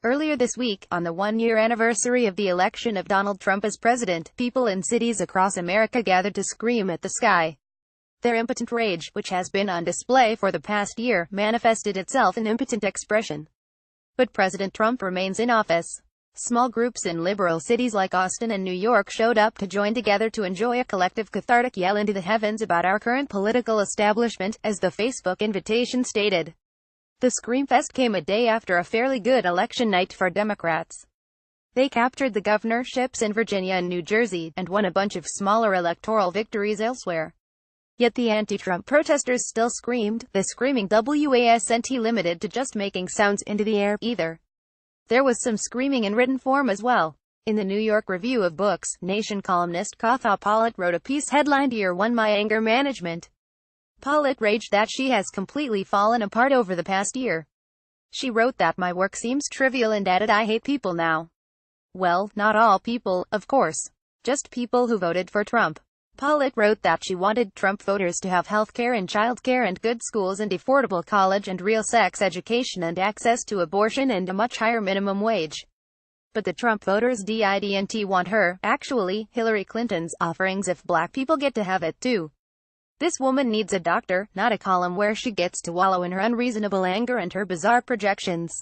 Earlier this week, on the one-year anniversary of the election of Donald Trump as president, people in cities across America gathered to scream at the sky. Their impotent rage, which has been on display for the past year, manifested itself in impotent expression. But President Trump remains in office. Small groups in liberal cities like Austin and New York showed up to join together to enjoy a collective cathartic yell into the heavens about our current political establishment, as the Facebook invitation stated. The Screamfest came a day after a fairly good election night for Democrats. They captured the governorships in Virginia and New Jersey, and won a bunch of smaller electoral victories elsewhere. Yet the anti-Trump protesters still screamed, the screaming wasn't limited to just making sounds into the air, either. There was some screaming in written form as well. In the New York Review of Books, Nation columnist Katha Pollitt wrote a piece headlined Year 1 My Anger Management. Pollitt raged that she has completely fallen apart over the past year. She wrote that my work seems trivial and added I hate people now. Well, not all people, of course. Just people who voted for Trump. Pollitt wrote that she wanted Trump voters to have health care and child care and good schools and affordable college and real sex education and access to abortion and a much higher minimum wage. But the Trump voters didn't want her, actually, Hillary Clinton's, offerings if black people get to have it too. This woman needs a doctor, not a column where she gets to wallow in her unreasonable anger and her bizarre projections.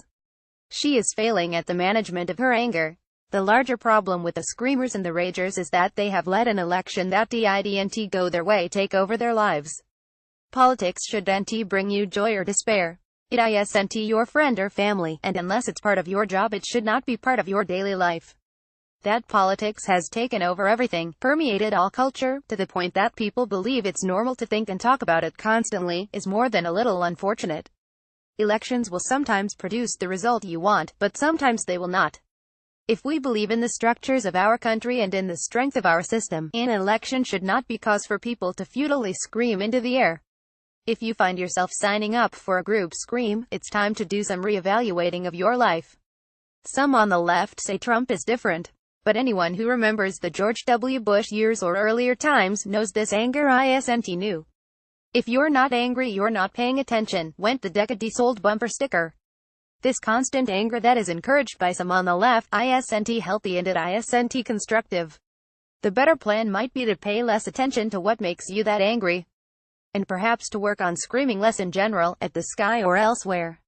She is failing at the management of her anger. The larger problem with the screamers and the ragers is that they have let an election that didn't go their way take over their lives. Politics shouldn't bring you joy or despair. It isn't your friend or family, and unless it's part of your job it should not be part of your daily life. That politics has taken over everything, permeated all culture, to the point that people believe it's normal to think and talk about it constantly, is more than a little unfortunate. Elections will sometimes produce the result you want, but sometimes they will not. If we believe in the structures of our country and in the strength of our system, an election should not be cause for people to futilely scream into the air. If you find yourself signing up for a group scream, it's time to do some re-evaluating of your life. Some on the left say Trump is different. But anyone who remembers the George W. Bush years or earlier times knows this anger isn't new. If you're not angry, you're not paying attention, went the decade-old bumper sticker. This constant anger that is encouraged by some on the left isn't healthy and it isn't constructive. The better plan might be to pay less attention to what makes you that angry. And perhaps to work on screaming less in general, at the sky or elsewhere.